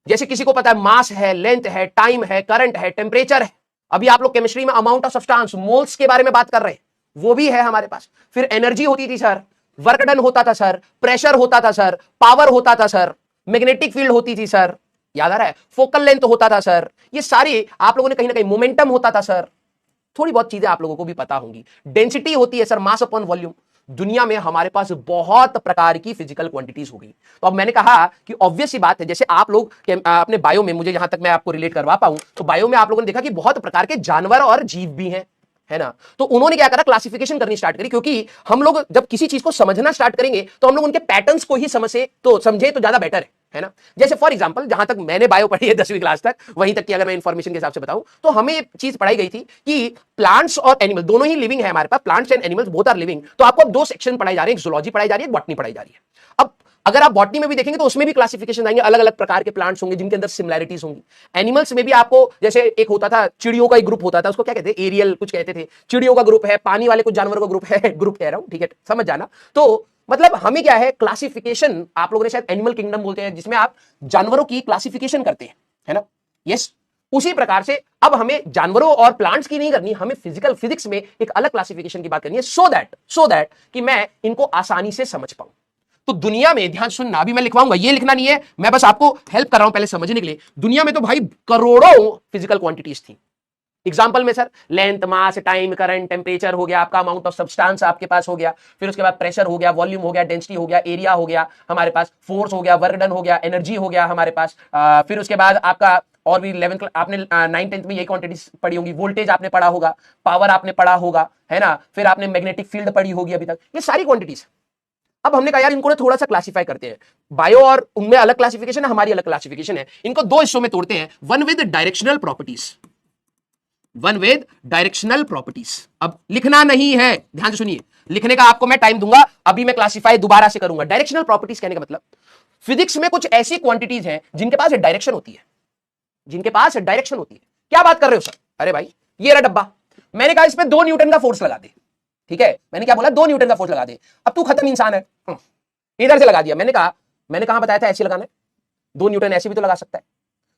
जैसे किसी को पता है मास है, लेंथ है, टाइम है, करंट है, टेम्परेचर है। अभी आप लोग केमिस्ट्री में अमाउंट ऑफ सब्सटेंस, मोल्स के बारे में बात कर रहे हैं, वो भी है हमारे पास। फिर एनर्जी होती थी सर, वर्क डन होता था सर, प्रेशर होता था सर, पावर होता था सर, मैग्नेटिक फील्ड होती थी सर, याद आ रहा है, फोकल लेंथ होता था सर, ये सारी आप लोगों ने कहीं ना कहीं, मोमेंटम होता था सर, थोड़ी बहुत चीजें आप लोगों को भी पता होंगी। डेंसिटी होती है सर, मास अपॉन वॉल्यूम। दुनिया में हमारे पास बहुत प्रकार की फिजिकल क्वांटिटीज हो गई। तो अब मैंने कहा कि ऑब्वियस सी बात है, जैसे आप लोग अपने बायो में, मुझे जहां तक मैं आपको रिलेट करवा पाऊं, तो बायो में आप लोगों ने देखा कि बहुत प्रकार के जानवर और जीव भी हैं, है ना। तो उन्होंने क्या करा, क्लासिफिकेशन करनी स्टार्ट करी, क्योंकि हम लोग जब किसी चीज को समझना स्टार्ट करेंगे तो हम लोग उनके पैटर्न्स को ही समझे तो ज्यादा बेटर है ना। जैसे फॉर एग्जांपल, जहां तक मैंने बायो पढ़ी है 10वीं क्लास तक, वहीं तक की अगर मैं इंफॉर्मेशन के हिसाब से बताऊं, तो हमें चीज पढ़ाई गई थी कि प्लांट्स और एनिमल दोनों ही लिविंग है हमारे पास, plants and animals both are living. तो आपको अब दो सेक्शन पढ़ाई जा रही है, जूलॉजी पढ़ाई जा रही है, बॉटनी पढ़ाई जा रही है। अब अगर आप बॉटनी में भी देखेंगे तो उसमें भी क्लासिफिकेशन आएंगे, अलग अलग प्रकार के प्लांट्स होंगे जिनके अंदर सिमिलैरिटीज होंगी। एनिमल्स में भी आपको, जैसे एक होता था चिड़ियों का एक ग्रुप होता था, उसको क्या कहते हैं, एरियल कुछ कहते थे, चिड़ियों का ग्रुप है, पानी वाले कुछ जानवरों का ग्रुप है, ग्रुप कह रहा हूं, ठीक है, समझ जाना। तो मतलब हमें क्या है, क्लासिफिकेशन, आप लोगों ने शायद एनिमल किंगडम बोलते हैं, जिसमें आप जानवरों की क्लासिफिकेशन करते हैं, है ना। यस, उसी प्रकार से अब हमें जानवरों और प्लांट्स की नहीं करनी, हमें फिजिकल फिजिक्स में एक अलग क्लासिफिकेशन की बात करनी है, सो दैट कि मैं इनको आसानी से समझ पाऊं। तो दुनिया में, ध्यान सुनना, अभी मैं लिखवाऊंगा, ये लिखना नहीं है, मैं बस आपको हेल्प कर रहा हूं पहले समझने के लिए। दुनिया में तो भाई करोड़ों फिजिकल क्वांटिटीज थी। एग्जाम्पल में सर, लेंथ, मास, टाइम, करंट, टेम्परेचर हो गया, आपका अमाउंट ऑफ सब्सटेंस आपके पास हो गया, फिर उसके बाद प्रेशर हो गया, वॉल्यूम हो गया, डेंसिटी हो गया, एरिया हो गया, हमारे पास फोर्स हो गया, वर्क डन हो गया, एनर्जी हो गया हमारे पास। फिर उसके बाद आपका और भी 11 आपने 9th-10th में यही क्वांटिटीज पढ़ी होंगी, वोल्टेज आपने पढ़ा होगा, पावर आपने पढ़ा होगा, है ना। फिर आपने मैग्नेटिक फील्ड पढ़ी होगी अभी तक, ये सारी क्वांटिटीज। अब हमने कहा यार इनको थोड़ा सा क्लासिफाई करते हैं, बायो और उनमें अलग क्लासिफिकेशन है, हमारी अलग क्लासिफिकेशन है, इनको दो हिस्सों में तोड़ते हैं, one with directional properties, one with directional properties. अब लिखना नहीं है, ध्यान से सुनिए, लिखने का आपको मैं टाइम दूंगा, अभी मैं क्लासिफाई दोबारा से करूंगा। डायरेक्शनल प्रॉपर्टीज कहने का मतलब, फिजिक्स में कुछ ऐसी क्वांटिटीज हैं जिनके पास डायरेक्शन होती है, जिनके पास डायरेक्शन होती है। क्या बात कर रहे हो सर? अरे भाई ये रहा डब्बा, मैंने कहा इस पे 2 न्यूटन का फोर्स लगा दे, ठीक है, मैंने क्या बोला, 2 न्यूटन का फोर्स लगा दे। अब तू खत्म इंसान है, इधर से लगा दिया। मैंने कहा बताया था ऐसे लगाना है, 2 न्यूटन ऐसे भी तो लगा सकता है,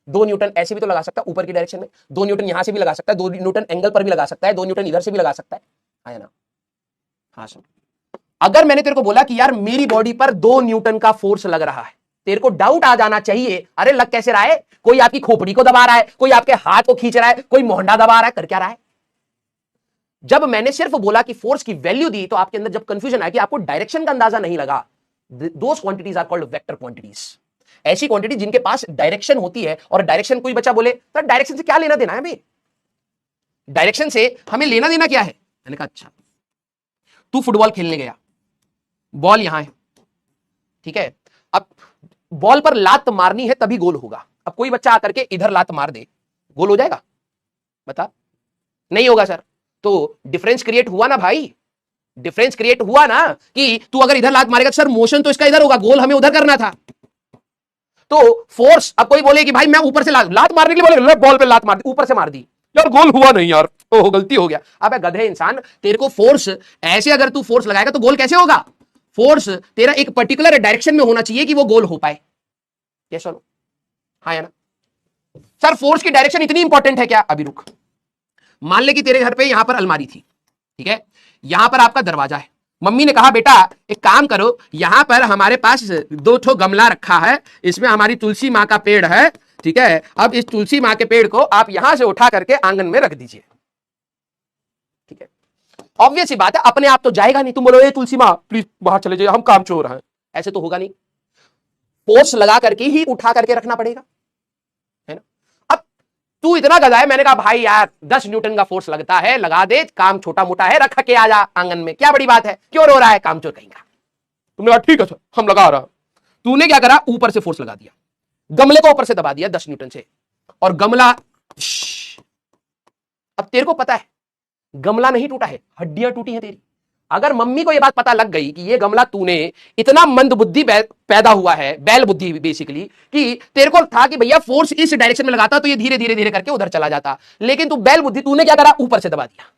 2 न्यूटन ऐसे भी तो लगा सकता है ऊपर की डायरेक्शन में, 2 न्यूटन यहां से भी लगा सकता है, 2 न्यूटन एंगल पर भी लगा सकता है, 2 न्यूटन इधर से भी लगा सकता है ना। हाँ सर, अगर मैंने तेरे को बोला कि यार मेरी बॉडी पर 2 न्यूटन का फोर्स लग रहा है, तेरे को डाउट आ जाना चाहिए, अरे लग कैसे रहा है, कोई आपकी खोपड़ी को दबा रहा है, कोई आपके हाथ को खींच रहा है, कोई मोहंडा दबा रहा है, कर क्या रहा है। जब मैंने सिर्फ बोला कि फोर्स की वैल्यू दी, तो आपके अंदर जब कंफ्यूजन आया कि आपको डायरेक्शन का अंदाजा नहीं लगा, those quantities are called vector quantities. ऐसी क्वांटिटी जिनके पास डायरेक्शन होती है, और डायरेक्शन, कोई बच्चा बोले सर डायरेक्शन से क्या लेना देना है, हमें डायरेक्शन से हमें लेना देना क्या है। मैंने कहा अच्छा, तू फुटबॉल खेलने गया, बॉल यहां है, ठीक है, अब बॉल पर लात मारनी है तभी गोल होगा। अब कोई बच्चा आकर के इधर लात मार दे, गोल हो जाएगा? बता, नहीं होगा सर। तो डिफरेंस क्रिएट हुआ ना भाई, डिफरेंस क्रिएट हुआ ना, कि तू अगर इधर लात मारेगा सर मोशन तो इसका इधर होगा, गोल हमें उधर करना था। तो फोर्स, अब कोई बोले कि भाई मैं ऊपर से लात मारने के लिए बोले, बॉल पे लात मार दी, ऊपर से मार दी, यार गोल हुआ नहीं यार, ओह गलती हो गया। अबे गधे इंसान, तेरे को फोर्स ऐसे, अगर तू फोर्स लगाएगा तो गोल कैसे होगा? फोर्स तेरा एक पर्टिकुलर डायरेक्शन में होना चाहिए कि वो गोल हो पाए। ये सुनो, हाँ या ना सर, फोर्स की डायरेक्शन इतनी इंपॉर्टेंट है क्या? अभी रुक, मान ले कि तेरे घर पे यहां पर अलमारी थी, ठीक है, यहां पर आपका दरवाजा है, मम्मी ने कहा बेटा एक काम करो, यहां पर हमारे पास 2 ठो गमला रखा है, इसमें हमारी तुलसी माँ का पेड़ है, ठीक है, अब इस तुलसी माँ के पेड़ को आप यहां से उठा करके आंगन में रख दीजिए, ठीक है। ऑब्वियस सी बात है, अपने आप तो जाएगा नहीं, तुम बोलो ए तुलसी माँ प्लीज बाहर चले जाइए, हम काम चोर हैं, ऐसे तो होगा नहीं, फोर्स लगा करके ही उठा करके रखना पड़ेगा, है ना। अब तू इतना गधा है, मैंने कहा भाई यार 10 न्यूटन का फोर्स लगता है, लगा दे, काम छोटा मोटा है, रख के आ जा आंगन में, क्या बड़ी बात है, क्यों रो रहा है, काम चोर कहेंगे। तुमने कहा ठीक है सर हम लगा रहा, तूने क्या करा, ऊपर से फोर्स लगा दिया, गमले को ऊपर से दबा दिया 10 न्यूटन से, और गमला, अब तेरे को पता है गमला नहीं टूटा है, हड्डियां टूटी हैं तेरी। अगर मम्मी को यह बात पता लग गई कि ये गमला तूने, इतना मंद बुद्धि पैदा हुआ है, बैल बुद्धि बेसिकली, कि तेरे को था कि भैया फोर्स इस डायरेक्शन में लगाता तो ये धीरे धीरे धीरे करके उधर चला जाता, लेकिन तू बैल बुद्धि, तूने क्या करा, ऊपर से दबा दिया।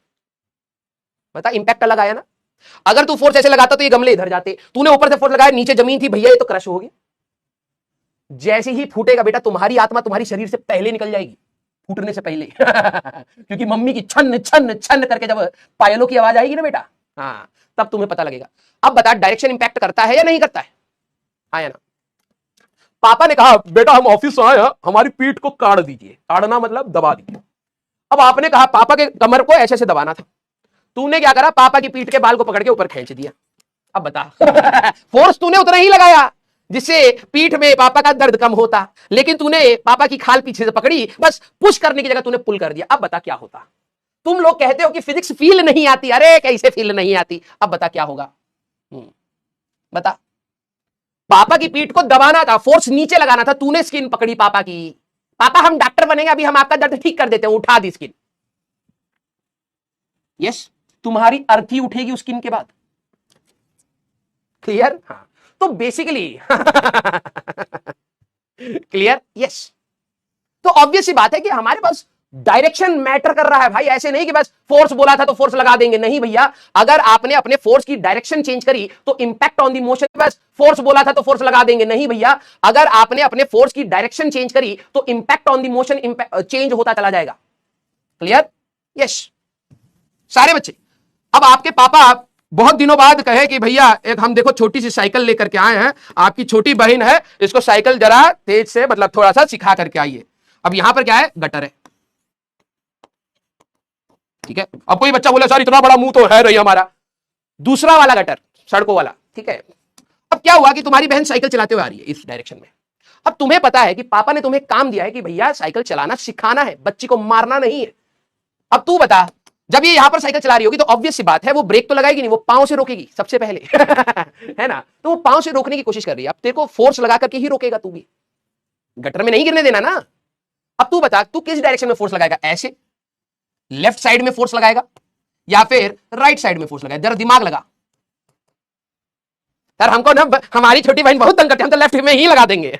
बता, इंपैक्ट अलग आया ना। अगर तू फोर्स ऐसे लगाता तो ये गमले इधर जाते, तूने ऊपर से फोर्स लगाया, नीचे जमीन थी भैया, ये तो क्रश हो गया। जैसे ही फूटेगा बेटा तुम्हारी आत्मा तुम्हारी शरीर से पहले निकल जाएगी, फूटने से पहले क्योंकि मम्मी की छन छन छन करके जब पायलों की आवाज आएगी ना बेटा, हाँ तब तुम्हें पता लगेगा। अब बता डायरेक्शन इंपैक्ट करता है या नहीं करता है? आया ना। पापा ने कहा बेटा हम ऑफिस से आए, हमारी पीठ को काट दीजिए, काटना मतलब दबा दीजिए। अब आपने कहा पापा के कमर को ऐसे ऐसे दबाना था, तूने क्या करा, पापा की पीठ के बाल को पकड़ के ऊपर खींच दिया। अब बता फोर्स तूने उतना ही लगाया जिससे पीठ में पापा का दर्द कम होता, लेकिन तूने पापा की खाल पीछे से पकड़ी, बस पुश करने की जगह तूने पुल कर दिया। अब बता क्या होता? तुम लोग कहते हो कि फिजिक्स फील नहीं आती, अरे कैसे फील नहीं आती? अब बता क्या होगा? बता। पापा की पीठ को दबाना था, फोर्स नीचे लगाना था, तूने स्किन पकड़ी पापा की। पापा हम डॉक्टर बनेंगे, अभी हम आपका दर्द ठीक कर देते हैं, उठा दी स्किन। यस, तुम्हारी अर्थी उठेगी उस स्किन के बाद। क्लियर? हाँ, तो बेसिकली क्लियर? यस। तो ऑब्वियस सी बात है कि हमारे पास डायरेक्शन मैटर कर रहा है भाई, ऐसे नहीं कि बस फोर्स बोला था तो फोर्स लगा देंगे, नहीं भैया। अगर आपने अपने फोर्स की डायरेक्शन चेंज करी तो इंपैक्ट ऑन दी मोशन, बस फोर्स बोला था तो फोर्स लगा देंगे, नहीं भैया। अगर आपने अपने फोर्स की डायरेक्शन चेंज करी तो impact on the motion change होता चला जाएगा। क्लियर? यस। सारे बच्चे, अब आपके पापा बहुत दिनों बाद कहे कि भैया एक हम देखो छोटी सी साइकिल लेकर के आए हैं, आपकी छोटी बहन है, इसको साइकिल जरा तेज से मतलब थोड़ा सा सिखा करके आइए। अब यहां पर क्या है, गटर है, ठीक है। अब कोई बच्चा बोले सर इतना बड़ा मुंह तो है नहीं हमारा, दूसरा वाला गटर सड़कों वाला, ठीक है। अब क्या हुआ कि तुम्हारी बहन साइकिल चलाते हुए आ रही है इस डायरेक्शन में। अब तुम्हें पता है कि पापा ने तुम्हें काम दिया है कि भैया साइकिल चलाना सिखाना है, बच्ची को मारना नहीं है। अब तू बता, जब ये यहां पर साइकिल चला रही होगी तो ऑब्वियस सी बात है वो ब्रेक तो लगाएगी नहीं, वो पांव से रोकेगी सबसे पहले है ना। तो वो पांव से रोकने की कोशिश कर रही है, अब तेरे को फोर्स लगा करके ही रोकेगा, तू भी गटर में नहीं गिरने देना ना। अब तू बता, तू किस डायरेक्शन में फोर्स लगाएगा, ऐसे लेफ्ट साइड में फोर्स लगाएगा या फिर राइट साइड में फोर्स लगाएगा? जरा दिमाग लगा यार, हमको ना हमारी छोटी बहन बहुत तंग करती है, हम तो लेफ्ट में ही लगा देंगे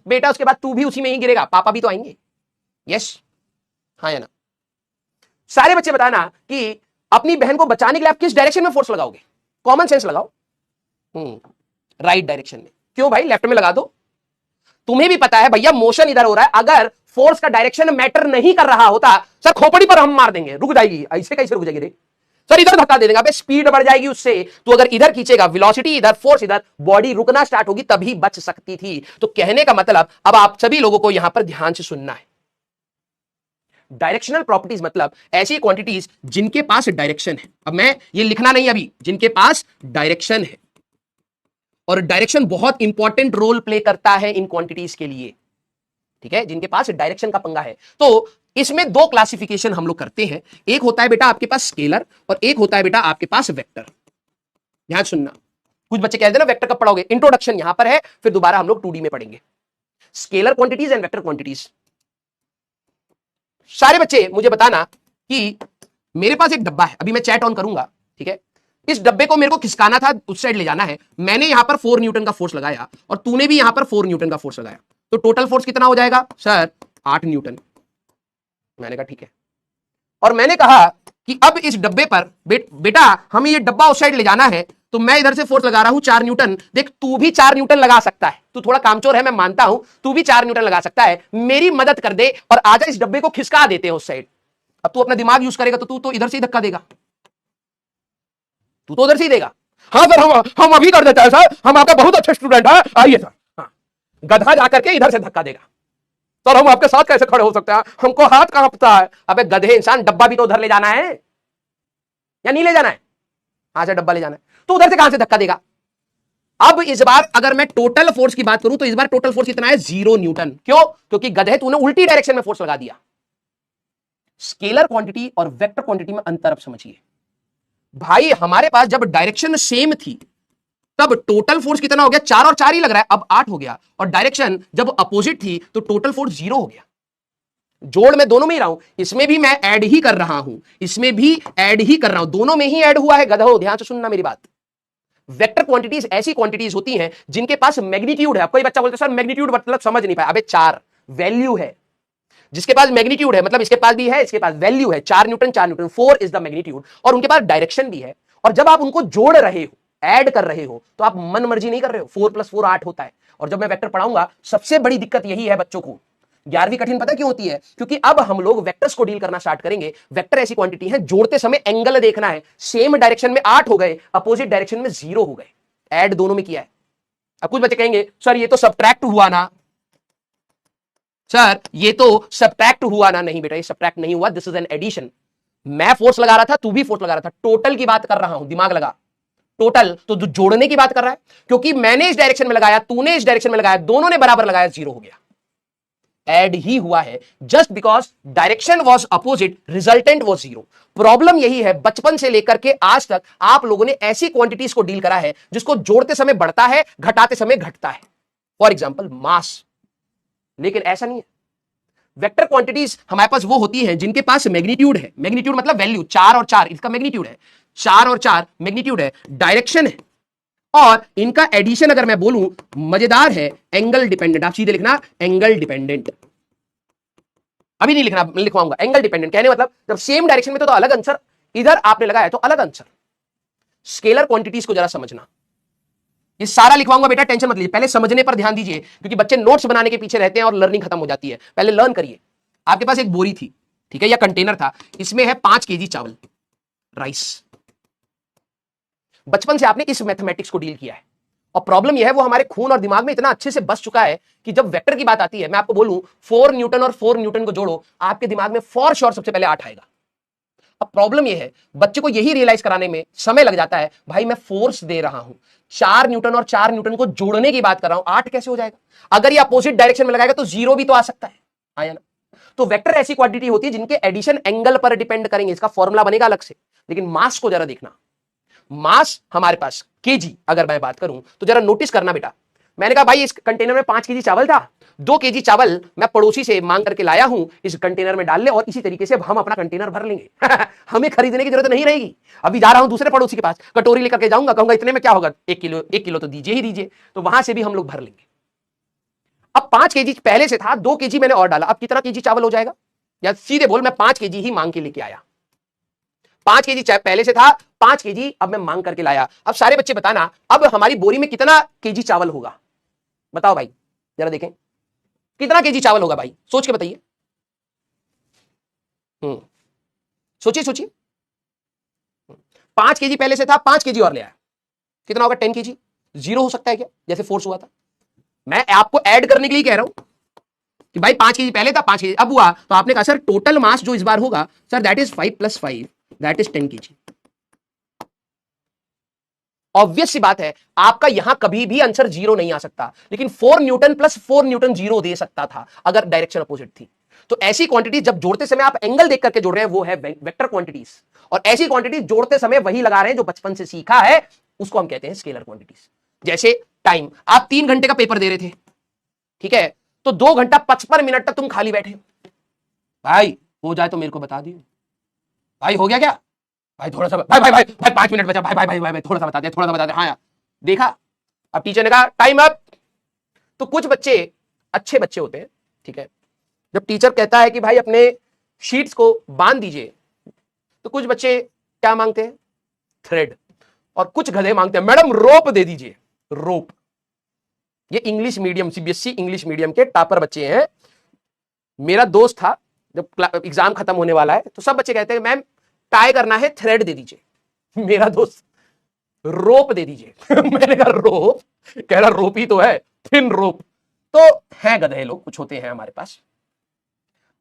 बेटा उसके बाद तू भी उसी में ही गिरेगा, पापा भी तो आएंगे। यस, हाँ या ना। सारे बच्चे बताना कि अपनी बहन को बचाने के लिए आप किस डायरेक्शन में फोर्स लगाओगे? कॉमन सेंस लगाओ। राइट डायरेक्शन में। क्यों भाई, लेफ्ट में लगा दो। तुम्हें भी पता है भैया मोशन इधर हो रहा है, अगर फोर्स का डायरेक्शन मैटर नहीं कर रहा होता, सर खोपड़ी पर हम मार देंगे, रुक जाएगी। ऐसे कैसे रुक जाएगी रे सर, इधर धक्का दे देगा, अबे स्पीड बढ़ जाएगी उससे। तो अगर इधर खींचेगा, वेलोसिटी इधर, फोर्स इधर, बॉडी रुकना स्टार्ट होगी, तभी बच सकती थी। तो कहने का मतलब, अब आप सभी लोगों को यहां पर ध्यान से सुनना है। डायरेक्शनल प्रॉपर्टीज मतलब ऐसी क्वांटिटीज जिनके पास डायरेक्शन है। अब मैं ये लिखना नहीं अभी, जिनके पास डायरेक्शन है, और डायरेक्शन बहुत इंपॉर्टेंट रोल प्ले करता है इन क्वांटिटीज के लिए, ठीक है, जिनके पास डायरेक्शन का पंगा है। तो इसमें दो क्लासिफिकेशन हम लोग करते हैं, एक होता है बेटा आपके पास स्केलर और एक होता है बेटा आपके पास वेक्टर। ध्यान सुनना, कुछ बच्चे कहते हैं ना वेक्टर कब पढ़ोगे, इंट्रोडक्शन यहां पर है, फिर दोबारा हम लोग 2D में पढ़ेंगे scalar quantities and vector quantities. सारे बच्चे मुझे बताना कि मेरे पास एक डब्बा है, अभी मैं चैट ऑन करूंगा, ठीक है। इस डब्बे को मेरे को खिसकाना था, उस साइड ले जाना है, मैंने यहां पर 4 न्यूटन का फोर्स लगाया और तूने भी यहां पर 4 न्यूटन का फोर्स लगाया, तो टोटल फोर्स कितना हो जाएगा सर? 8 न्यूटन। मैंने कहा ठीक है, और मैंने कहा कि अब इस डब्बे पर बेटा हमें ये डब्बा उस साइड ले जाना है, तो मैं इधर से फोर्स लगा रहा हूं 4 न्यूटन। देख तू भी 4 न्यूटन लगा सकता है, तू थोड़ा कामचोर है मैं मानता हूं, तू भी 4 न्यूटन लगा सकता है, मेरी मदद कर दे और आजा इस डब्बे को खिसका देते हैं उस साइड। अब तू अपना दिमाग यूज करेगा तो तू तो इधर से ही धक्का देगा, तू तो उधर से ही देगा। हाँ सर हम अभी कर देते हैं सर, हम आपका बहुत अच्छे स्टूडेंट है, आइए सर। हाँ, गधा जाकर के इधर से धक्का देगा, सर हम आपके साथ कैसे खड़े हो सकते हैं, हमको हाथ कांपता है। अबे गधे इंसान, डब्बा भी तो उधर ले जाना है या नहीं ले जाना है? हाँ सर डब्बा ले जाना है, तो उधर से कहां से धक्का देगा? अब इस बार अगर मैं टोटल फोर्स की बात करूं तो इस बार टोटल फोर्स कितना है? 0 न्यूटन। क्यों? क्योंकि गधे तूने उल्टी डायरेक्शन में फोर्स लगा दिया। स्केलर क्वांटिटी और वेक्टर क्वांटिटी में अंतर अब समझिए भाई। हमारे पास जब डायरेक्शन सेम थी तब टोटल फोर्स कितना हो गया? 4 और 4 ही लग रहा है, अब 8 हो गया। और डायरेक्शन जब अपोजिट थी तो टोटल फोर्स 0 हो गया। जोड़ में दोनों में ही रहा हूं, इसमें भी मैं ऐड ही कर रहा हूं, इसमें भी ऐड ही कर रहा हूं, दोनों में ही ऐड हुआ है गधो। ध्यान से सुनना मेरी बात। वेक्टर क्वांटिटीज ऐसी क्वांटिटीज होती हैं जिनके पास मैग्नीट्यूड है। कोई बच्चा बोलता है सर मैग्नीट्यूड मतलब समझ नहीं पाया। अबे 4 वैल्यू है, जिसके पास मैग्नीट्यूड है मतलब इसके पास भी है, इसके पास वैल्यू है 4 Newton 4 Newton, 4 is the magnitude, और उनके पास डायरेक्शन भी है। और जब आप उनको जोड़ रहे हो ऐड कर रहे हो तो आप मन मर्जी नहीं कर रहे हो। 4 + 4 8 होता है। और जब मैं वेक्टर पढ़ाऊंगा सबसे बड़ी दिक्कत यही है बच्चों को, 11वीं कठिन पता क्यों होती है? क्योंकि अब हम लोग वेक्टर्स को डील करना स्टार्ट करेंगे। वेक्टर ऐसी क्वांटिटी है, जोड़ते समय एंगल देखना है। सेम डायरेक्शन में 8 हो गए, अपोजिट डायरेक्शन में 0 हो गए, ऐड दोनों में किया है। अब कुछ बच्चे कहेंगे सर ये तो सब्ट्रैक्ट हुआ ना, सर ये तो सब्ट्रैक्ट हुआ ना। नहीं बेटा, ये सब्ट्रैक्ट नहीं हुआ, दिस इज एन एडिशन। मैं फोर्स लगा रहा था, तू भी फोर्स लगा रहा था, टोटल की बात कर रहा हूं, दिमाग लगा। टोटल तो जोड़ने की बात कर रहा है, क्योंकि मैंने इस डायरेक्शन में लगाया, तूने इस डायरेक्शन में लगाया, दोनों ने बराबर लगाया, 0 हो गया। ऐड ही हुआ है, just because direction was opposite, resultant was 0। Problem यही है, बचपन से लेकर के आज तक आप लोगों ने ऐसी क्वांटिटीज को डील करा है जिसको जोड़ते समय बढ़ता है, घटाते समय घटता है। फॉर एग्जाम्पल मास। लेकिन ऐसा नहीं है। वेक्टर क्वांटिटीज हमारे पास वो होती हैं जिनके पास मैग्नीट्यूड है। मैग्नीट्यूड मतलब वैल्यू, 4 और 4 इसका मैग्नीट्यूड है, 4 और 4 मैग्नीट्यूड है, डायरेक्शन है, और इनका एडिशन अगर मैं बोलूं मजेदार है, एंगल डिपेंडेंट। आप सीधे लिखना एंगल डिपेंडेंट, अभी नहीं लिखना, लिखवाऊंगा एंगल डिपेंडेंट। कहने मतलब जब सेम डायरेक्शन में तो अलग आंसर, इधर आपने लगाया तो अलग आंसर। स्केलर क्वांटिटीज को जरा समझना, ये सारा लिखवाऊंगा बेटा, टेंशन मत लीजिए, पहले समझने पर ध्यान दीजिए, क्योंकि बच्चे नोट्स बनाने के पीछे रहते हैं और लर्निंग खत्म हो जाती है। पहले लर्न करिए। आपके पास एक बोरी थी, ठीक है, या कंटेनर था, इसमें है 5 केजी चावल, राइस। बचपन से आपने इस मैथमेटिक्स को डील किया है, और प्रॉब्लम यह है वो हमारे खून और दिमाग में इतना अच्छे से बस चुका है कि जब वेक्टर की बात आती है, मैं आपको बोलूं 4 न्यूटन और 4 न्यूटन को जोड़ो, आपके दिमाग में फॉर श्योर सबसे पहले 8 आएगा। अब प्रॉब्लम यह है, बच्चे को यही रियलाइज कराने में समय लग जाता है, भाई मैं फोर्स दे रहा हूं, 4 न्यूटन और 4 न्यूटन को जोड़ने की बात कर रहा हूं, 8 कैसे हो जाएगा? अगर ये अपोजिट डायरेक्शन में लगाएगा तो 0 भी तो आ सकता है, आया ना? तो वेक्टर ऐसी क्वांटिटी होती है जिनके एडिशन एंगल पर डिपेंड करेंगे, इसका फॉर्मूला बनेगा अलग से। लेकिन मास को जरा देखना, मास हमारे पास केजी अगर मैं बात करूं तो जरा नोटिस करना बेटा। मैंने कहा भाई इस कंटेनर में 5 केजी चावल था, 2 केजी चावल मैं पड़ोसी से मांग करके लाया हूं, इस कंटेनर में डाल ले, और इसी तरीके से हम अपना कंटेनर भर लेंगे। हमें खरीदने की जरूरत नहीं रहेगी। अभी जा रहा हूं दूसरे पड़ोसी के पास, कटोरी लेकर के जाऊंगा, कहूंगा इतने में क्या होगा, 1 किलो तो दीजिए ही दीजिए, तो वहां से भी हम लोग भर लेंगे। अब 5 केजी पहले से था, 2 केजी मैंने और डाला, अब कितना केजी चावल हो जाएगा? या सीधे बोल, मैं 5 केजी ही मांग के लेके आया, 5 केजी पहले से था, 5 केजी अब मैं मांग करके लाया। अब सारे बच्चे बताना, अब हमारी बोरी में कितना केजी चावल होगा? बताओ भाई, जरा देखें कितना केजी चावल होगा भाई, सोच के बताइए। सोचिए सोचिए। 5 केजी पहले से था, 5 केजी और ले आया, कितना होगा? 10 केजी। 0 हो सकता है क्या, जैसे फोर्स हुआ था? मैं आपको ऐड करने के लिए कह रहा हूं कि भाई 5 केजी पहले था, 5 केजी अब हुआ, तो आपने कहा सर टोटल मास जो इस बार होगा sir that is 5 + 5 that is 10 KG. Obvious सी बात है, आपका यहां कभी भी आंसर 0 नहीं आ सकता, लेकिन 4 न्यूटन + 4 न्यूटन 0 दे सकता था अगर डायरेक्शन अपोजिट थी। तो ऐसी क्वांटिटी जब जोड़ते समय आप एंगल देख करके जोड़ रहे हैं, वो है वेक्टर क्वांटिटीज, और ऐसी क्वांटिटीज जोड़ते समय वही लगा रहे हैं जो बचपन से सीखा है, उसको हम कहते हैं स्केलर क्वांटिटीज। जैसे टाइम, आप 3 घंटे का पेपर दे रहे थे, ठीक है, तो 2 घंटा 55 मिनट तक तुम खाली बैठे, भाई हो जाए तो मेरे को बता दियो, भाई हो गया क्या भाई, थोड़ा सा भाई भाई भाई भाई 5 मिनट बचा, भाई भाई भाई भाई थोड़ा सा बता दे, थोड़ा सा बता दे। हाँ यार देखा, अब टीचर ने कहा टाइम अप। तो कुछ बच्चे अच्छे बच्चे होते हैं, ठीक है, जब टीचर कहता है कि भाई अपने शीट्स को बांध दीजिए, तो कुछ बच्चे क्या मांगते हैं? थ्रेड। और कुछ गधे मांगते हैं मैडम रोप दे दीजिए, रोप। ये English medium, CBSE English medium के टॉपर बच्चे हैं। मेरा दोस्त था, जब एग्जाम खत्म होने वाला है तो सब बच्चे कहते हैं मैम टाई करना है, थ्रेड दे दीजिए। मेरा दोस्त रोप दे दीजिए। मैंने कहा रोप? कह रहा रोप ही तो है, थिन रोप। तो है गधे लोग, कुछ होते हैं हमारे पास।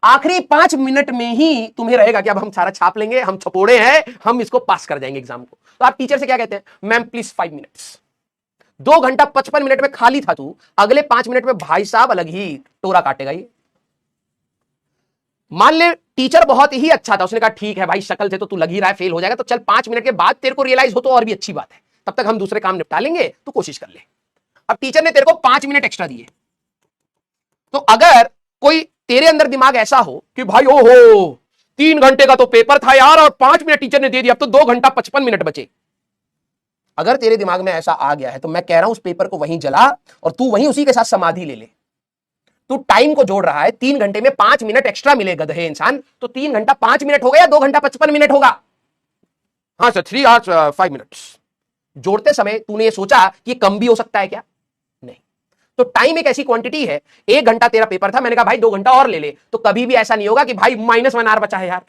आखिरी 5 मिनट में ही तुम्हें रहेगा कि अब हम सारा छाप लेंगे, हम छपोड़े हैं, हम इसको पास कर जाएंगे एग्जाम को। तो आप टीचर से क्या कहते हैं? Ma'am please 5 minutes. 2 घंटा 55 मिनट में खाली था तू, अगले 5 मिनट में भाई साहब अलग ही टोरा काटेगा ये। मान ले टीचर बहुत ही अच्छा था, उसने कहा ठीक है भाई शक्ल से तो तू लग ही रहा है फेल हो जाएगा, तो चल 5 मिनट के बाद तेरे को रियलाइज हो तो और भी अच्छी बात है, तब तक हम दूसरे काम निपटा लेंगे, तो कोशिश कर ले। अब टीचर ने तेरे को 5 मिनट एक्स्ट्रा दिए, तो अगर कोई तेरे अंदर दिमाग ऐसा हो कि भाई ओहो 3 घंटे का तो पेपर था यार और 5 मिनट टीचर ने दे दिया, अब तो 2 घंटा 55 मिनट बचे। अगर तेरे दिमाग में ऐसा आ गया है तो मैं कह रहा हूं उस पेपर को वहीं जला और तू वहीं उसी के साथ समाधि ले ले। तू टाइम को जोड़ रहा है, 3 घंटे में 5 मिनट एक्स्ट्रा मिले गधे इंसान, तो 3 घंटा 5 मिनट हो गया, 2 घंटा 55 मिनट होगा? हाँ सर 3 hours 5 minutes। जोड़ते समय तूने ये सोचा कि कम भी हो सकता है क्या? नहीं। तो टाइम एक ऐसी क्वांटिटी है, 1 घंटा तेरा पेपर था, मैंने कहा भाई 2 घंटा और ले ले, तो कभी भी ऐसा नहीं होगा कि भाई -1 आवर बचा है यार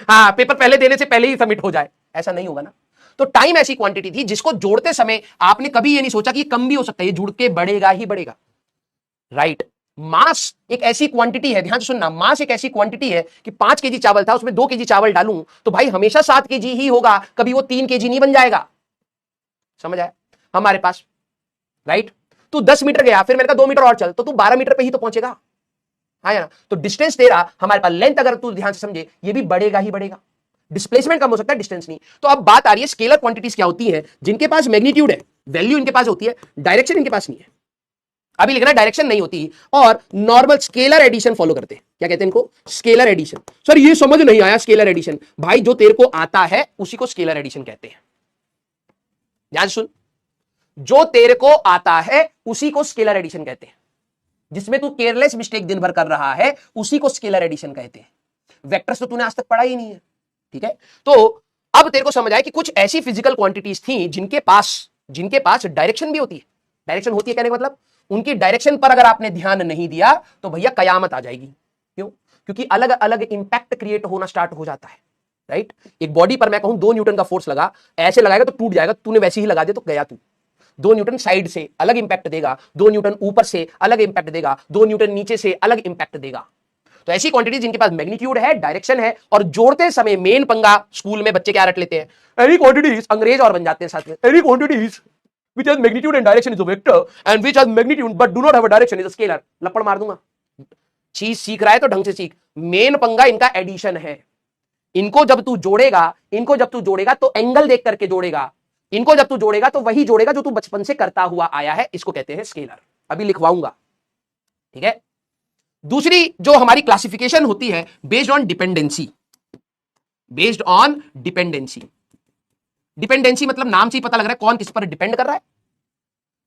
हाँ, पेपर पहले देने से पहले ही सबमिट हो जाए, ऐसा नहीं होगा ना। तो टाइम ऐसी क्वांटिटी थी जिसको जोड़ते समय आपने कभी ये नहीं सोचा कि कम भी हो सकता है, ये जुड़ के बढ़ेगा ही बढ़ेगा, राइट। मास एक ऐसी क्वांटिटी है, ध्यान से सुनना, मास एक ऐसी क्वांटिटी है कि 5 केजी चावल था, उसमें 2 केजी चावल डालूं तो भाई हमेशा 7 केजी ही होगा, कभी वो 3 केजी नहीं बन जाएगा। समझ आया हमारे पास, राइट। तू 10 मीटर गया, फिर मैंने कहा 2 मीटर और चल, तो तू 12 मीटर पे ही तो पहुंचेगा, है ना। तो डिस्टेंस तेरा हमारे पास, लेंथ अगर तू ध्यान से समझे, ये भी बढ़ेगा ही बढ़ेगा। डिस्प्लेसमेंट कम हो सकता है, डिस्टेंस नहीं। तो अब बात आ रही है स्केलर क्वांटिटीज क्या होती है, जिनके पास मैग्नीट्यूड है, वैल्यू इनके पास होती है, डायरेक्शन इनके पास नहीं है। अभी लिखना डायरेक्शन नहीं होती, और नॉर्मल स्केलर एडिशन फॉलो करते हैं। क्या कहते हैं इनको? Scalar addition. सर ये समझ नहीं आया स्केलर एडिशन। भाई जो तेरे को आता है उसी को स्केलर एडिशन कहते हैं। ध्यान सुन, जो तेरे को आता है उसी को स्केलर एडिशन कहते हैं। जिसमें तू केयरलेस मिस्टेक दिन भर कर रहा है उसी को स्केलर एडिशन कहते हैं। वेक्टर्स तो तूने आज तक पढ़ा ही नहीं है, ठीक है। तो अब तेरे को समझ आया कि कुछ ऐसी फिजिकल क्वांटिटीज थी जिनके पास डायरेक्शन भी होती है। डायरेक्शन होती है कहने का मतलब, उनकी डायरेक्शन पर अगर आपने ध्यान नहीं दिया तो भैया कयामत आ जाएगी। क्यों? क्योंकि अलग अलग इंपैक्ट क्रिएट होना स्टार्ट हो जाता है, राइट। एक बॉडी पर मैं कहूं 2 न्यूटन का फोर्स लगा, ऐसे लगाएगा तो टूट जाएगा, तूने वैसे ही लगा दिया तो गया तू। 2 न्यूटन साइड से अलग इंपैक्ट देगा, 2 न्यूटन ऊपर से अलग इंपैक्ट देगा, 2 न्यूटन नीचे से अलग इंपैक्ट देगा। तो ऐसी क्वांटिटी जिनके पास मैग्नीट्यूड है, डायरेक्शन है, और जोड़ते समय मेन पंगा स्कूल में बच्चे क्या रट लेते हैं, एनी क्वांटिटीज, अंग्रेज और बन जाते हैं साथ में, any quantities which has magnitude and direction is a vector and which has magnitude but do not have a direction is a scalar। लपड़ मार दूंगा। चीज सीख रहा है तो ढंग से सीख। मेन पंगा इनका एडिशन है। इनको जब तू जोड़ेगा तो एंगल देख करके जोड़ेगा। इनको जब तू जोड़ेगा तो वही जोड़ेगा जो तू बचपन से करता हुआ आया है। इसको कहते हैं स्केलर। अभी लिखवाऊंगा, ठीक है। दूसरी जो हमारी क्लासिफिकेशन होती है based on dependency. Based on dependency, dependency मतलब नाम से ही पता लग रहा है कौन किस पर डिपेंड कर रहा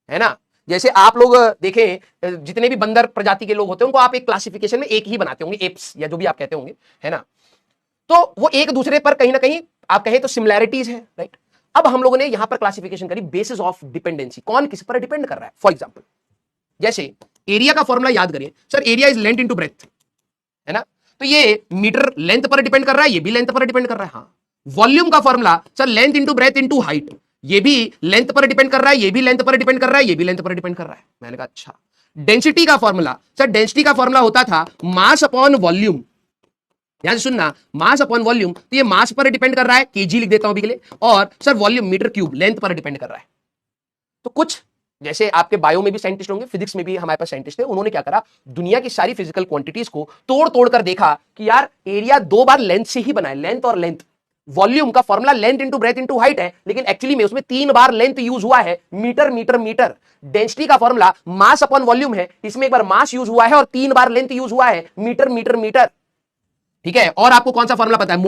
है ना। जैसे आप लोग देखें, जितने भी बंदर प्रजाति के लोग होते हैं उनको आप एक क्लासिफिकेशन में एक ही बनाते होंगे, एप्स या जो भी आप कहते होंगे, है ना। तो वो एक दूसरे पर कहीं ना कहीं आप कहें तो सिमिलैरिटीज है, राइट। अब हम लोगों ने यहां पर क्लासिफिकेशन करी बेसिस ऑफ डिपेंडेंसी, कौन किस पर डिपेंड कर रहा है। फॉर एग्जाम्पल, जैसे एरिया का फॉर्मूला याद करिए, sir area is length into breadth, है ना। तो ये मीटर लेंथ पर डिपेंड कर रहा है, ये भी लेंथ पर डिपेंड कर रहा है। हाँ, वॉल्यूम का formula sir length into breadth into height, ये भी लेंथ पर डिपेंड कर रहा है, ये भी लेंथ पर डिपेंड कर रहा है, ये भी लेंथ पर डिपेंड कर रहा है। मैंने कहा अच्छा। डेंसिटी का फॉर्मूला, सर डेंसिटी का फॉर्मूला होता था मास अपॉन वॉल्यूम। ध्यान से सुनना, मास अपॉन वॉल्यूम, तो ये मास पर डिपेंड कर रहा है, केजी लिख देता हूं अभी के लिए, और sir volume metre cube, length पर डिपेंड कर रहा है। तो कुछ जैसे आपके बायो में भी साइंटिस्ट होंगे, फिजिक्स में भी हमारे पास साइंटिस्ट है, उन्होंने क्या करा, दुनिया की सारी फिजिकल क्वांटिटीज को तोड़ तोड़ कर देखा कि यार एरिया 2 बार लेंथ से ही बना है, लेंथ और लेंथ। वॉल्यूम का formula length into breadth into height है, लेकिन एक्चुअली में उसमें 3 बार लेंथ यूज हुआ है, मीटर मीटर मीटर। डेंसिटी का फॉर्मूला मास अपॉन वॉल्यूम है, इसमें एक बार मास यूज हुआ है और 3 बार लेंथ यूज हुआ है, मीटर मीटर मीटर, ठीक है। और आपको कौन सा फॉर्मूला पता है?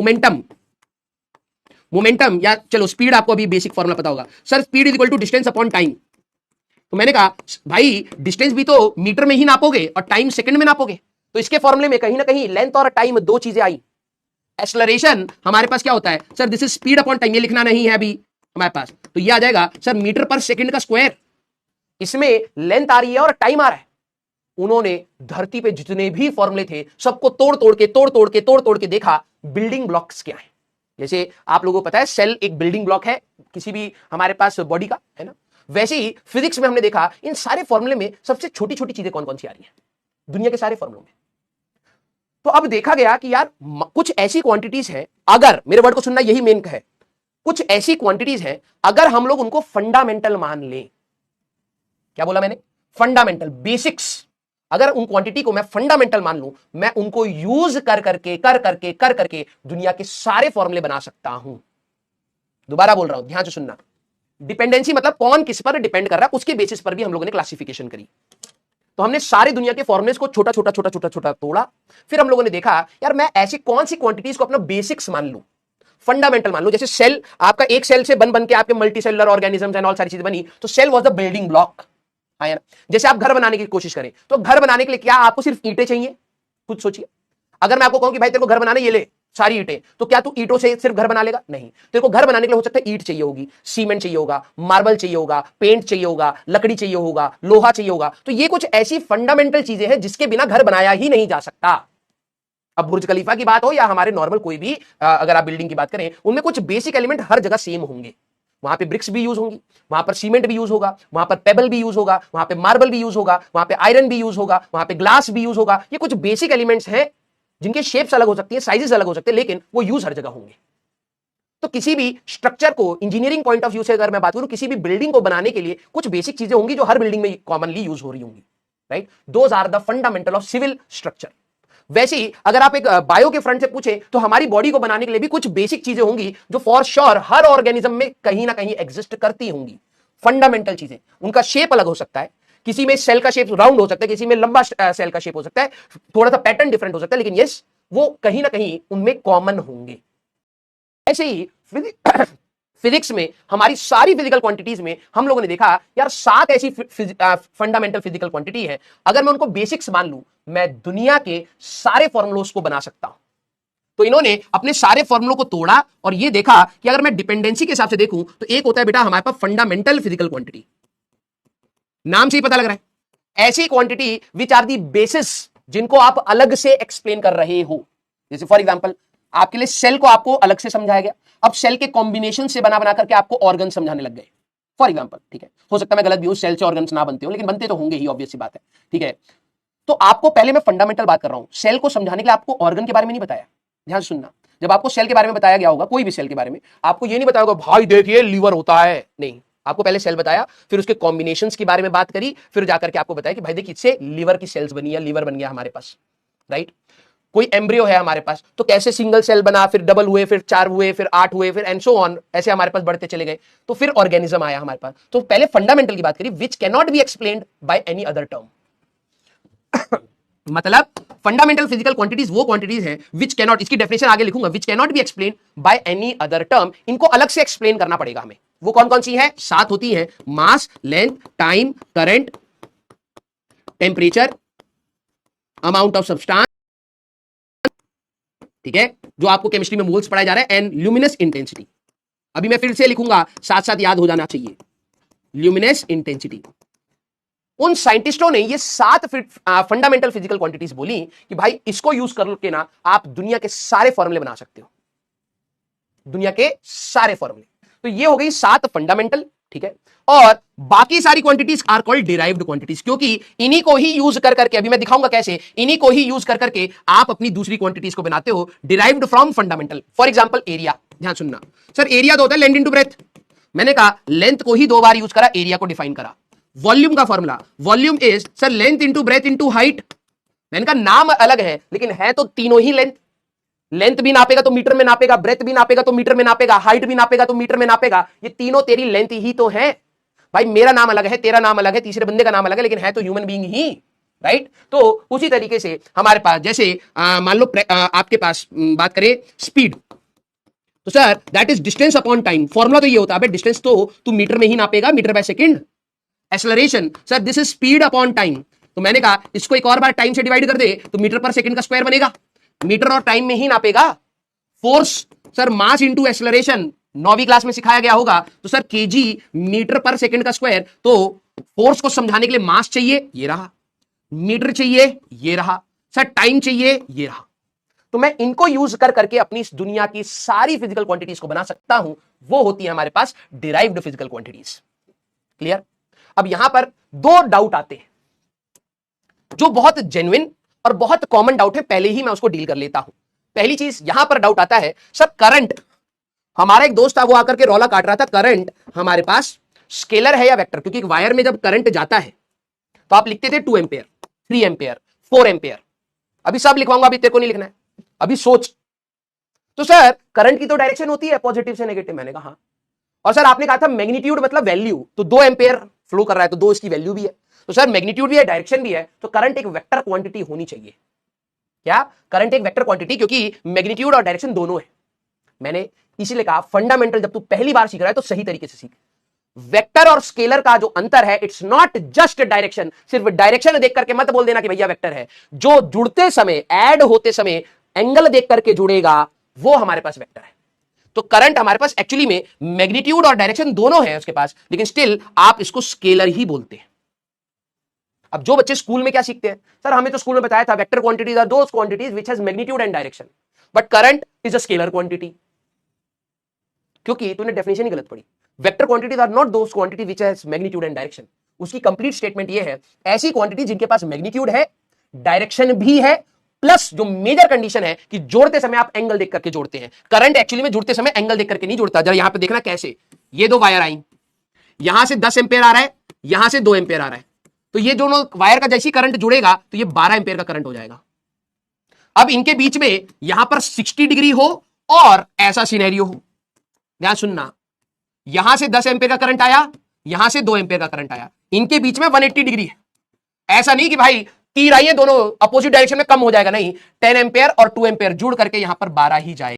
मोमेंटम या चलो स्पीड, आपको अभी बेसिक फॉर्मूला पता होगा, sir speed is equal to distance upon time. तो मैंने कहा भाई डिस्टेंस भी तो मीटर में ही नापोगे और टाइम सेकंड में नापोगे, तो इसके फॉर्मूले में कहीं ना कहीं लेंथ और टाइम 2 चीजें आई। एक्सेलरेशन हमारे पास क्या होता है, sir this is speed upon time, ये लिखना नहीं है अभी हमारे पास, तो ये आ जाएगा सर मीटर पर सेकंड का स्क्वायर। इसमें लेंथ आ रही है और टाइम आ रहा है। उन्होंने धरती पे जितने भी फॉर्मूले थे सबको तोड़ तोड़ के देखा बिल्डिंग ब्लॉक्स क्या है। जैसे आप लोगों को पता है सेल एक बिल्डिंग ब्लॉक है किसी भी हमारे पास बॉडी का, है ना। वैसे ही फिजिक्स में हमने देखा इन सारे फॉर्मूले में सबसे छोटी छोटी चीजें कौन कौन सी आ रही है दुनिया के सारे फॉर्मूलों में। तो अब देखा गया कि यार कुछ ऐसी क्वांटिटीज है, अगर मेरे वर्ड को सुनना, यही मेन है, कुछ ऐसी क्वांटिटीज है अगर हम लोग उनको फंडामेंटल मान लें। क्या बोला मैंने? Fundamental, basics. अगर उन क्वांटिटी को मैं फंडामेंटल मान लूं, मैं उनको यूज कर करके दुनिया के सारे फॉर्मूले बना सकता हूं। दोबारा बोल रहा हूं, ध्यान से सुनना। डिपेंडेंसी मतलब कौन किस पर डिपेंड कर रहा है, उसके बेसिस पर भी हम लोगों ने क्लासिफिकेशन करी। तो हमने सारे दुनिया के फॉर्मुलेस को छोटा छोटा तोड़ा, फिर हम लोगों ने देखा यार मैं ऐसी कौन सी क्वांटिटीज को अपना बेसिक्स मान लूं, फंडामेंटल मान लूं। जैसे सेल, आपका एक सेल से बन के आपके multi cellular organisms and all सारी चीजें बनी, तो cell was the building block, है ना। जैसे आप घर बनाने की कोशिश करें, तो घर बनाने के लिए क्या आपको सिर्फ ईंटें चाहिए? खुद सोचिए। अगर मैं आपको कहूं कि भाई तेरे को घर बनाना, ये ले सारी ईंटें, तो क्या तू ईंटों से सिर्फ घर बना लेगा? नहीं, तेरे को घर बनाने के लिए हो सकता है ईंट चाहिए होगी, सीमेंट चाहिए होगा, मार्बल चाहिए होगा, पेंट चाहिए होगा, लकड़ी चाहिए होगा, लोहा चाहिए होगा। तो ये कुछ ऐसी फंडामेंटल चीजें हैं जिसके बिना घर बनाया ही नहीं जा सकता। अब बुर्ज खलीफा की बात हो या हमारे नॉर्मल कोई भी अगर आप बिल्डिंग की बात करें, उनमें कुछ बेसिक एलिमेंट हर जगह सेम होंगे। वहां पे ब्रिक्स भी यूज होंगी, वहां पर सीमेंट भी यूज होगा, वहां पर पेबल भी यूज होगा, वहां पे मार्बल भी यूज होगा, वहां पे आयरन भी यूज होगा, वहां पे ग्लास भी यूज होगा। ये कुछ बेसिक एलिमेंट्स हैं जिनके शेप्स अलग हो सकती है, साइजेस अलग हो सकते हैं, लेकिन वो यूज हर जगह होंगे। तो किसी भी स्ट्रक्चर को इंजीनियरिंग पॉइंट ऑफ व्यू से अगर मैं बात करूं, किसी भी बिल्डिंग को बनाने के लिए कुछ बेसिक चीजें होंगी जो हर बिल्डिंग में कॉमनली यूज हो रही होंगी, right? Those are the fundamental of civil structure. वैसे ही अगर आप एक बायो के फ्रंट से पूछे तो हमारी बॉडी को बनाने के लिए भी कुछ बेसिक चीजें होंगी जो फॉर श्योर हर ऑर्गेनिज्म में कहीं ना कहीं एग्जिस्ट करती होंगी। फंडामेंटल चीजें, उनका शेप अलग हो सकता है, किसी में सेल का शेप राउंड हो सकता है, किसी में लंबा सेल का शेप हो सकता है, थोड़ा सा पैटर्न डिफरेंट हो सकता है, लेकिन यस वो कहीं ना कहीं उनमें कॉमन होंगे। ऐसे ही फिजिक्स में हमारी सारी फिजिकल क्वांटिटीज में हम लोगों ने देखा यार 7 ऐसी फंडामेंटल फिजिकल क्वांटिटी है, अगर मैं उनको बेसिक्स मान लूं, मैं दुनिया के सारे फॉर्मूलोस को बना सकता हूं। तो इन्होंने अपने सारे फॉर्मूलों को तोड़ा और ये देखा कि अगर मैं डिपेंडेंसी के हिसाब से देखूं तो एक होता है बेटा हमारे पास फंडामेंटल फिजिकल क्वांटिटी, नाम से ही पता लग रहा है, ऐसी quantity which are the basis जिनको आप अलग से एक्सप्लेन कर रहे हो। जैसे फॉर एग्जांपल आपके लिए सेल को आपको अलग से समझाया गया, अब सेल के कॉम्बिनेशन से बना बना करके आपको ऑर्गन समझाने लग गए, फॉर एग्जांपल, ठीक है? हो सकता है मैं गलत भी हूं, सेल से ऑर्गन्स ना बनते हो, लेकिन बनते तो होंगे ही, ऑब्वियस सी बात है, ठीक है? तो आपको पहले मैं फंडामेंटल बात कर रहा हूं, सेल को समझाने के लिए आपको ऑर्गन के बारे में नहीं बताया। ध्यान सुनना, जब आपको सेल के बारे में बताया गया होगा, कोई भी सेल के बारे में, आपको ये नहीं बताया होगा भाई देखिए लीवर होता है, नहीं, आपको पहले सेल बताया, फिर उसके कॉम्बिनेशंस के बारे में बात करी, फिर जाकर के आपको बताया कि भाई देखिए इससे लीवर की सेल्स बनी है, लीवर बन गया हमारे पास, राइट? कोई एम्ब्रियो है हमारे पास, तो कैसे सिंगल सेल बना, फिर डबल हुए, फिर 4 हुए, फिर 8 हुए, फिर एंड सो ऑन, ऐसे हमारे पास बढ़ते चले गए, तो फिर ऑर्गेनिज्म आया हमारे पास। तो पहले फंडामेंटल की बात करी, which can not be explained by any other term. मतलब फंडामेंटल फिजिकल क्वांटिटीज वो क्वांटिटीज है विच कैन नॉट, इसकी डेफिनेशन आगे लिखूंगा, which can not be explain by any other term, इनको अलग से एक्सप्लेन करना पड़ेगा हमें। वो कौन कौन सी है? 7 होती है, mass, length, time, current, temperature, amount of substance, ठीक है, जो आपको केमिस्ट्री में मोल्स पढ़ाया जा रहा है, एंड ल्यूमिनस इंटेंसिटी। अभी मैं फिर से लिखूंगा, साथ साथ याद हो जाना चाहिए, ल्यूमिनस इंटेंसिटी। उन साइंटिस्टों ने ये 7 फंडामेंटल फिजिकल क्वांटिटीज बोली कि भाई इसको यूज करके ना आप दुनिया के सारे फॉर्मूले बना सकते हो, दुनिया के सारे फॉर्मूले। तो ये हो गई 7 फंडामेंटल, ठीक है? और बाकी सारी quantities are called derived quantities, क्योंकि इन्हीं को ही यूज कर करके, अभी मैं दिखाऊंगा कैसे, इन्हीं को ही यूज कर करके आप अपनी दूसरी क्वांटिटीज को बनाते हो, derived from fundamental. For example area, ध्यान सुनना सर, एरिया तो होता है लेंथ इनटू ब्रेथ, मैंने कहा लेंथ को ही 2 बार यूज करा, एरिया को डिफाइन करा। वॉल्यूम का formula, volume is sir length into breadth into height, मैंने कहा नाम अलग है लेकिन है तो तीनों ही लेंथ। लेंथ भी नापेगा तो मीटर में नापेगा, ब्रेथ भी नापेगा तो मीटर में नापेगा, हाइट भी नापेगा तो मीटर में नापेगा, ये तीनों तेरी लेंथ ही तो है। भाई मेरा नाम अलग है, तेरा नाम अलग है, तीसरे बंदे का नाम अलग है, लेकिन है तो ह्यूमन बीइंग ही, राइट? तो उसी तरीके से हमारे पास, जैसे मान लो आपके पास बात करें स्पीड, तो sir that is distance upon time, formula तो ये होता है डिस्टेंस तो तू मीटर में ही नापेगा, metre by second. Acceleration, sir this is speed upon time, तो मैंने कहा इसको एक और बार टाइम से डिवाइड कर दे तो मीटर पर सेकंड का स्क्वायर बनेगा, मीटर और टाइम में ही नापेगा। Force, sir mass into acceleration, 9वीं क्लास में सिखाया गया होगा, तो सर केजी मीटर पर सेकंड का स्क्वायर, तो फोर्स को समझाने के लिए मास चाहिए, ये रहा, मीटर चाहिए, ये रहा, सर टाइम चाहिए, ये रहा। तो मैं इनको यूज कर करके अपनी इस दुनिया की सारी फिजिकल क्वांटिटीज को बना सकता हूं, वो होती है हमारे पास डिराइव्ड फिजिकल क्वांटिटीज। क्लियर? अब यहां पर 2 डाउट आते हैं जो बहुत जेन्युइन और बहुत कॉमन डाउट है, पहले ही मैं उसको डील कर लेता हूं। पहली चीज यहां पर डाउट आता है, सर करंट, हमारा एक दोस्त था वो आकर के रौला काट रहा था, करंट हमारे पास स्केलर है या वेक्टर? क्योंकि एक वायर में जब करंट जाता है तो आप लिखते थे 2 एम्पियर, 3 एम्पियर, 4 एम्पियर, अभी सब लिखवाऊंगा, अभी तेरे को नहीं लिखना है, अभी सोच। तो सर करंट की तो डायरेक्शन होती है पॉजिटिव से नेगेटिव, मैंने कहा हाँ। और सर आपने कहा था मैग्नीट्यूड मतलब वैल्यू, तो 2 एम्पियर फ्लो कर रहा है तो 2 इसकी वैल्यू भी है, तो सर मैग्नीट्यूड भी है, डायरेक्शन भी है, तो करंट एक वेक्टर क्वांटिटी होनी चाहिए। क्या? करंट एक वेक्टर क्वांटिटी, क्योंकि मैग्नीट्यूड और डायरेक्शन दोनों है। मैंने इसीलिए कहा फंडामेंटल जब तू पहली बार सीख रहा है तो सही तरीके से सीख। वेक्टर और स्केलर का जो अंतर है, इट्स नॉट जस्ट डायरेक्शन, सिर्फ डायरेक्शन देख करके मत बोल देना कि भैया वेक्टर है, जो जुड़ते समय, ऐड होते समय एंगल देख करके जुड़ेगा वो हमारे पास वेक्टर है। तो करंट हमारे पास एक्चुअली में मैग्नीट्यूड और डायरेक्शन दोनों है उसके पास, लेकिन स्टिल आप इसको स्केलर ही बोलते हैं। अब जो बच्चे स्कूल में क्या सीखते हैं, सर हमें तो स्कूल में बताया था vector quantities are those quantities which has magnitude and direction, but current is a scalar quantity. क्योंकि तूने डेफिनेशन ही गलत पढ़ी। Vector quantities are not those quantity which has magnitude and direction. उसकी कंप्लीट स्टेटमेंट ये है, ऐसी क्वांटिटी जिनके पास मैग्नीट्यूड है, डायरेक्शन भी है, प्लस जो मेजर कंडीशन है कि जोड़ते समय आप एंगल देख करके जोड़ते हैं। करंट एक्चुअली में जोड़ते समय एंगल देख करके नहीं जोड़ता। जरा यहां पे देखना कैसे, ये दो वायर आई, यहां से 10 एंपियर आ रहा है, यहां से 2 एंपियर आ रहा है, तो ये दोनों वायर का जैसी करंट जुड़ेगा तो ये 12 एंपियर का करंट हो जाएगा। अब इनके बीच में यहां पर 60 डिग्री हो और ऐसा सिनेरियो हो, ध्यान सुनना, यहां से 10 एंपियर का करंट आया, यहां से 2 एंपियर का करंट आया, इनके बीच में 180 डिग्री है। ऐसा नहीं कि भाई तीर आई है दोनों अपोजिट डायरेक्शन में, कम हो जाएगा, नहीं, 10 एंपियर और 2 एंपियर जुड़ करके यहां पर 12 ही जाएगा।